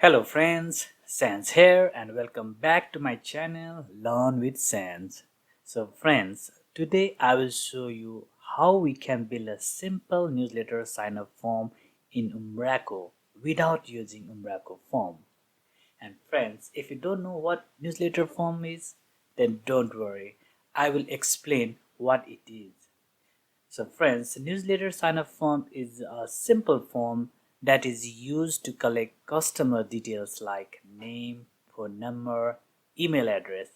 Hello friends, Sanz here and welcome back to my channel Learn with Sanz. So friends, today I will show you how we can build a simple newsletter sign up form in Umbraco without using Umbraco form. And friends, if you don't know what newsletter form is, then don't worry, I will explain what it is. So friends, newsletter sign up form is a simple form that is used to collect customer details like name, phone number, email address,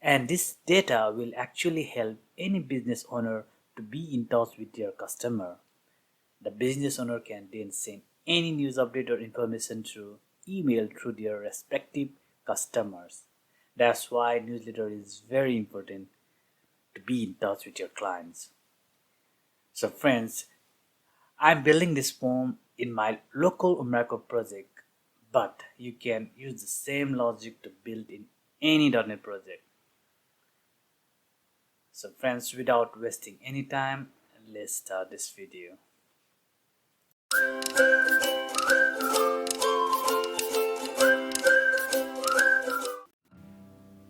and this data will actually help any business owner to be in touch with their customer. The business owner can then send any news update or information through email through their respective customers. That's why newsletter is very important to be in touch with your clients. So friends, I'm building this form in my local Umbraco project, but you can use the same logic to build in any .NET project. So friends, without wasting any time, let's start this video.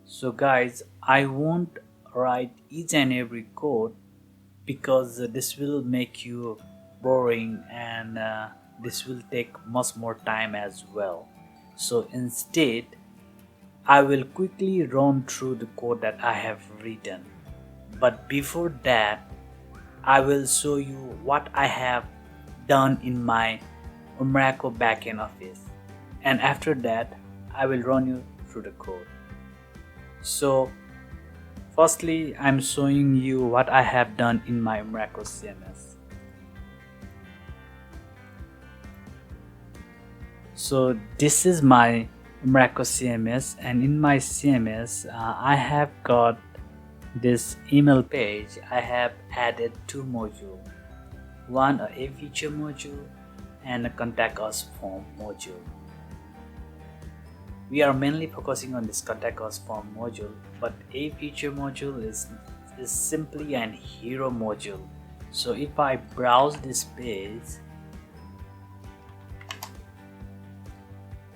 So guys, I won't write each and every code because this will make you boring and this will take much more time as well. So instead, I will quickly run through the code that I have written. But before that, I will show you what I have done in my Umbraco backend office. And after that, I will run you through the code. So firstly, I'm showing you what I have done in my Umbraco CMS. So this is my Umbraco CMS, and in my CMS I have got this email page. I have added two modules, one a feature module and a contact us form module. We are mainly focusing on this contact us form module, but a feature module is simply an hero module. So if I browse this page,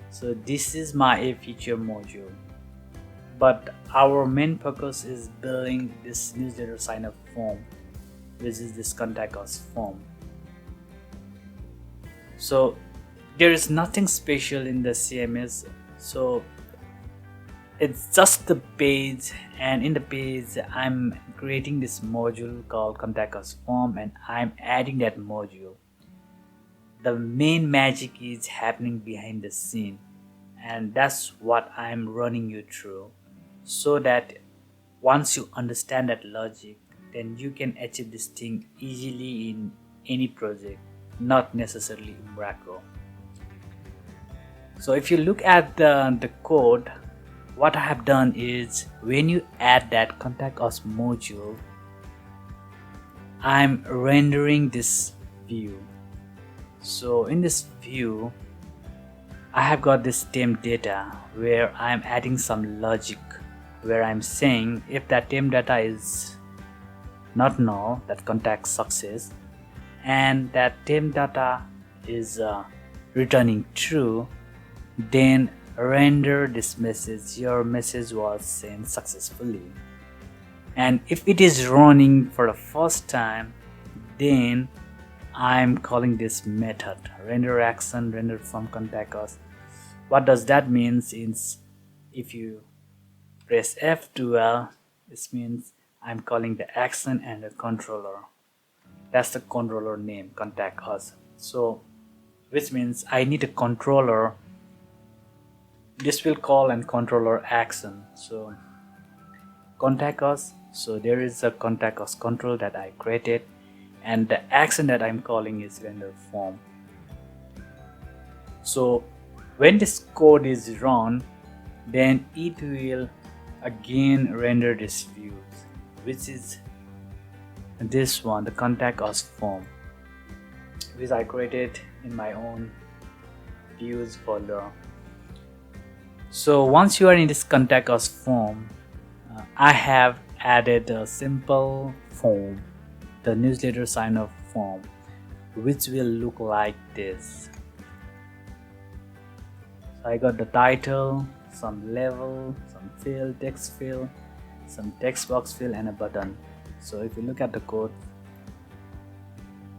so this is my a feature module, but our main focus is building this newsletter sign up form, which is this contact us form. So there is nothing special in the CMS. So it's just the page, and in the page I'm creating this module called contact us form and I'm adding that module. The main magic is happening behind the scene, and that's what I'm running you through, so that once you understand that logic, then you can achieve this thing easily in any project, not necessarily Umbraco. So if you look at the code, what I have done is when you add that contact us module, I'm rendering this view. So in this view, I have got this temp data where I'm adding some logic, where I'm saying if that temp data is not null, that contact success, and that temp data is returning true, then render this message, your message was sent successfully. And if it is running for the first time, then I'm calling this method render action rendered from contact us. What does that mean? Is if you press F12, this means I'm calling the action and the controller. That's the controller name, contact us. So which means I need a controller. This will call and controller action. So contact us, so there is a contact us control that I created, and the action that I'm calling is render form. So when this code is run, then it will again render this view, which is this one, the contact us form, which I created in my own views folder. So once you are in this contact us form, I have added a simple form, the newsletter sign up form, which will look like this. I got the title, some level, some field, text field, some text box field, and a button. So if you look at the code,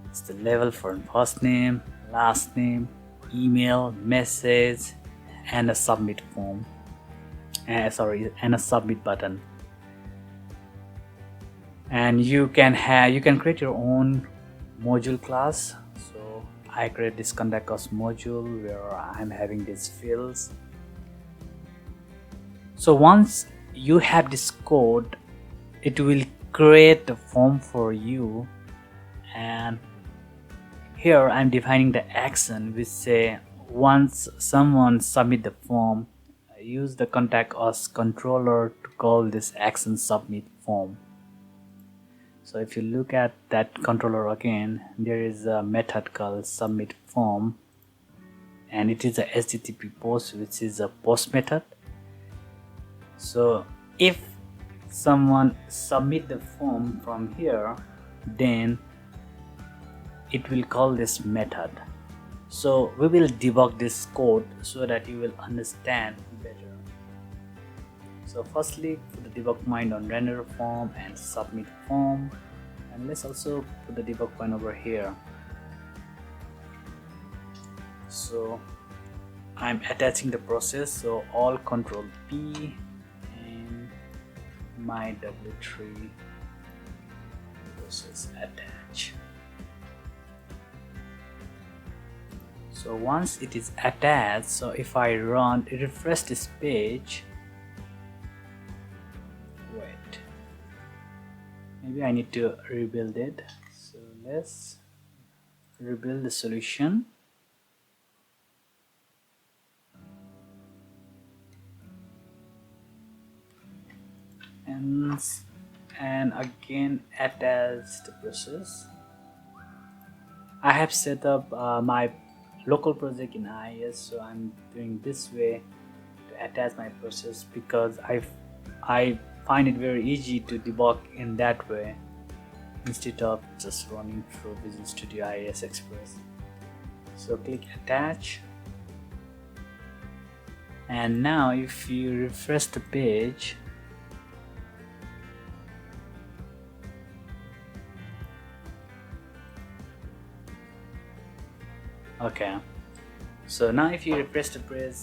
it's the level for first name, last name, email, message, and a submit form. And a submit button. And you can create your own module class. So I create this contact us module where I'm having these fields. So once you have this code, it will create the form for you, and here I'm defining the action which say once someone submit the form, use the contact us controller to call this action submit form. So if you look at that controller again, there is a method called submit form, and it is a HTTP post, which is a post method. So if someone submit the form from here, then it will call this method. So we will debug this code so that you will understand better. So firstly, put the debug point on render form and submit form, and let's also put the debug point over here. So I'm attaching the process, so all control P and my W3 process attach. So once it is attached, so if I refresh this page, wait, maybe I need to rebuild it. So let's rebuild the solution. And again attach the process. I have set up my local project in IIS, so I'm doing this way to attach my process because I find it very easy to debug in that way instead of just running through Visual Studio IIS Express. So click attach, and now if you refresh the page, okay, so now if you refresh the page,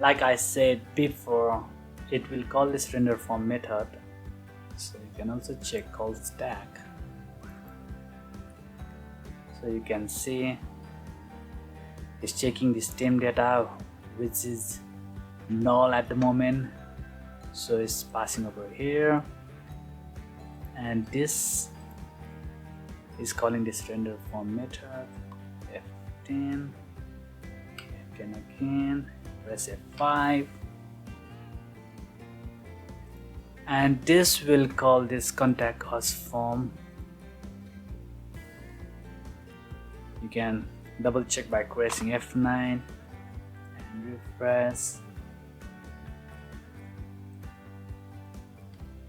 like I said before, it will call this render form method. So you can also check call stack. So you can see it's checking the stem data, which is null at the moment, so it's passing over here, and this is calling this render form method. F10 again, press F5, and this will call this contact us form. You can double check by pressing F9 and refresh.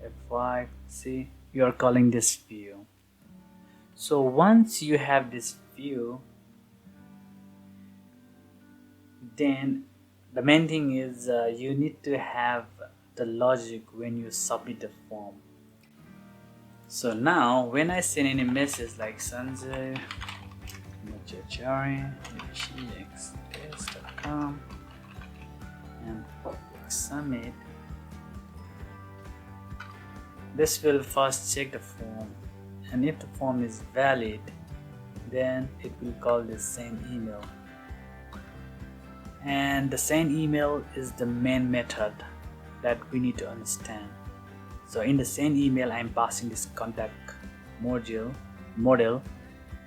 F5, see, you are calling this view. So once you have this view, then the main thing is you need to have the logic when you submit the form. So now when I send any message like Sanz gxs.com and submit, this will first check the form, and if the form is valid, then it will call the send email, and the send email is the main method that we need to understand. So in the send email, I'm passing this contact model,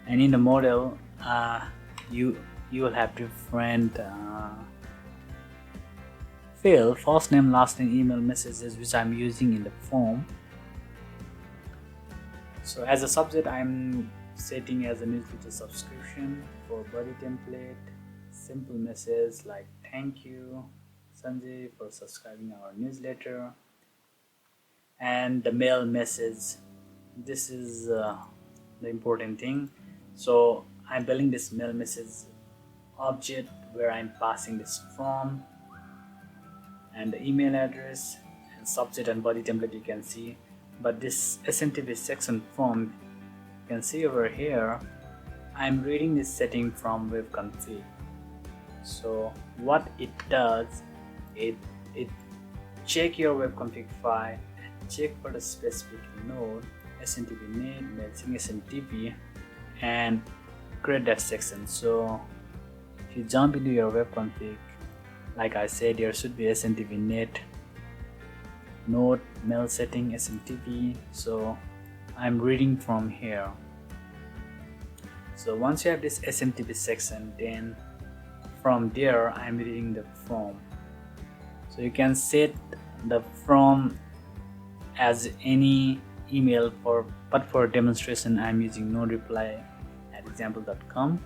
and in the model you will have different field, first name, last name, email, messages, which I'm using in the form. So as a subject, I'm setting as a newsletter subscription. For body template, simple message like thank you Sanjay for subscribing our newsletter, and the mail message, this is the important thing. So I'm building this mail message object where I'm passing this from, and the email address and subject and body template you can see. But this SMTP section form, you can see over here, I'm reading this setting from web config. So what it does, it check your web config file and check for the specific node, SMTP net, matching SMTP, and create that section. So if you jump into your web config, like I said, there should be SMTP net node mail setting SMTP. So I'm reading from here. So once you have this SMTP section, then from there I'm reading the form. So you can set the from as any email, but for demonstration I'm using node reply at example.com.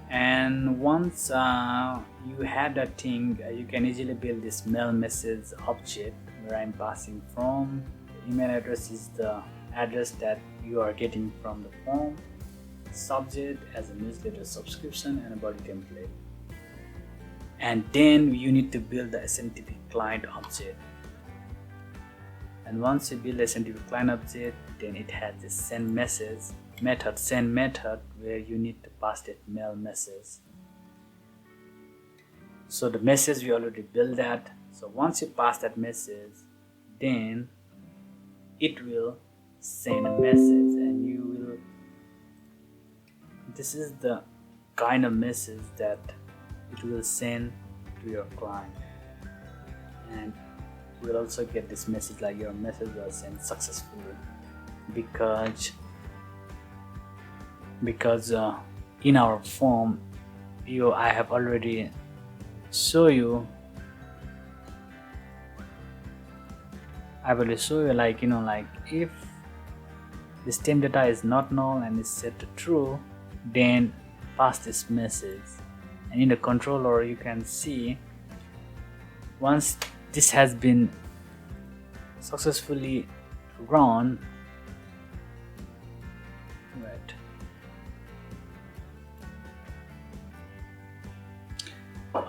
And once you have that thing, you can easily build this mail message object where I'm passing from. The email address is the address that you are getting from the form, subject as a newsletter subscription, and a body template. And then you need to build the SMTP client object. And once you build the SMTP client object, then it has this send message method, where you need to pass that mail message. So the message we already built that. So once you pass that message, then it will send a message, and you will, this is the kind of message that it will send to your client. And you will also get this message like your message was sent successfully, because in our form I have already show you like, like if this temp data is not null and is set to true, then pass this message. And in the controller you can see, once this has been successfully run, right,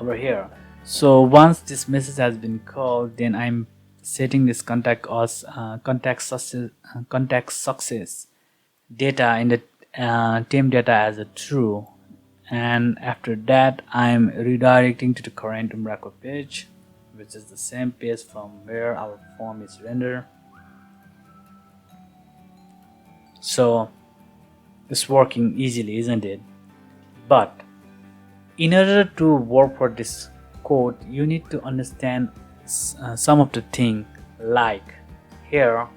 over here. So once this message has been called, then I'm setting this contact success data in the temp data as a true, and after that I'm redirecting to the current Umbraco page, which is the same page from where our form is rendered. So it's working easily, isn't it? But in order to work for this code, you need to understand some of the thing, like here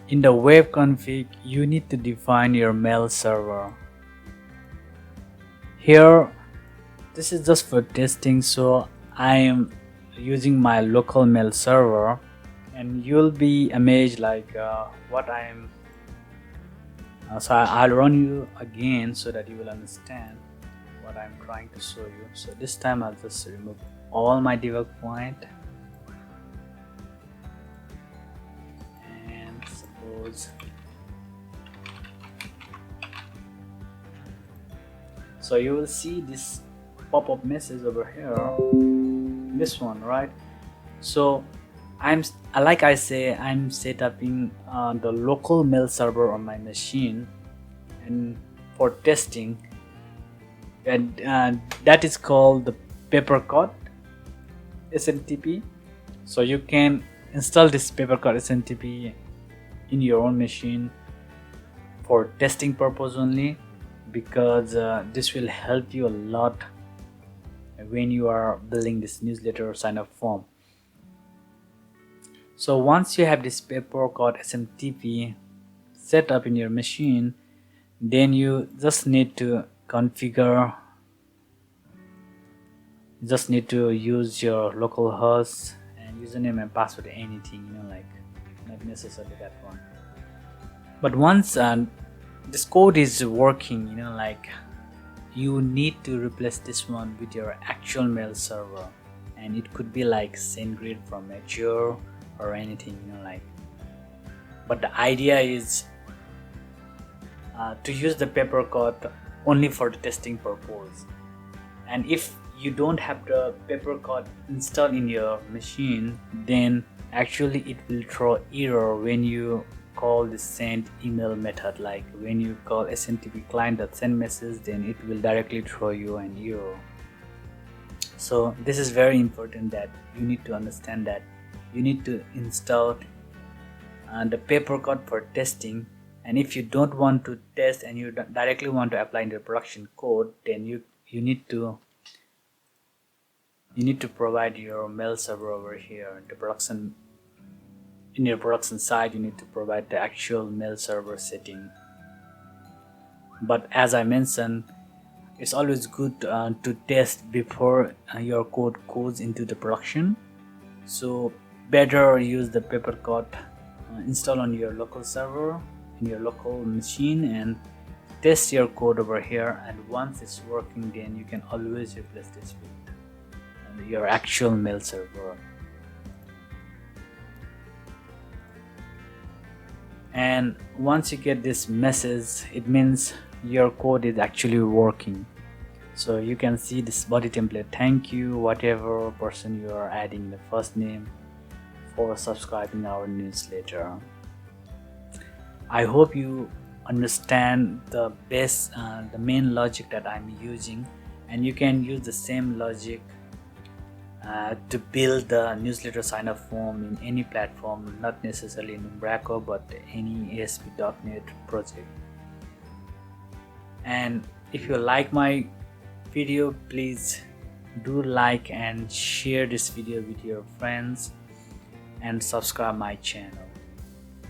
in the web config you need to define your mail server. Here this is just for testing, so I am using my local mail server, and you'll be amazed like what I am. So I'll run you again so that you will understand what I'm trying to show you. So this time I'll just remove all my debug point, and suppose, so you will see this pop-up message over here, this one, right? So like I say, I'm setting the local mail server on my machine, and for testing, and that is called the papercut SMTP. So you can install this papercut SMTP in your own machine for testing purpose only, because this will help you a lot when you are building this newsletter sign up form. So once you have this papercut SMTP set up in your machine, then you just need to configure, you just need to use your local host and username and password, anything, like not necessarily that one. But once this code is working, like you need to replace this one with your actual mail server, and it could be like SendGrid from Azure or anything, like. But the idea is to use the paper code only for the testing purpose. And if you don't have the paper code installed in your machine, then actually it will throw error when you call the send email method. Like when you call smtp client.send message, then it will directly throw you an error. So this is very important, that you need to understand that you need to install the paper code for testing. And if you don't want to test and you directly want to apply in the production code, then you need to provide your mail server over here. In your production side, you need to provide the actual mail server setting. But as I mentioned, it's always good to test before your code goes into the production. So better use the paper code install on your local server in your local machine and test your code over here. And once it's working, then you can always replace this with your actual mail server. And once you get this message, it means your code is actually working. So you can see this body template, thank you whatever person you are adding the first name for subscribing our newsletter. I hope you understand the main logic that I'm using, and you can use the same logic to build the newsletter sign up form in any platform, not necessarily in Umbraco, but any ASP.NET project. And if you like my video, please do like and share this video with your friends and subscribe my channel.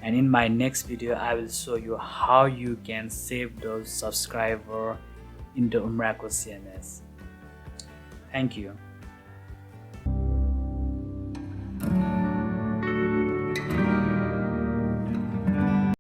And in my next video, I will show you how you can save those subscribers into Umbraco CMS. Thank you.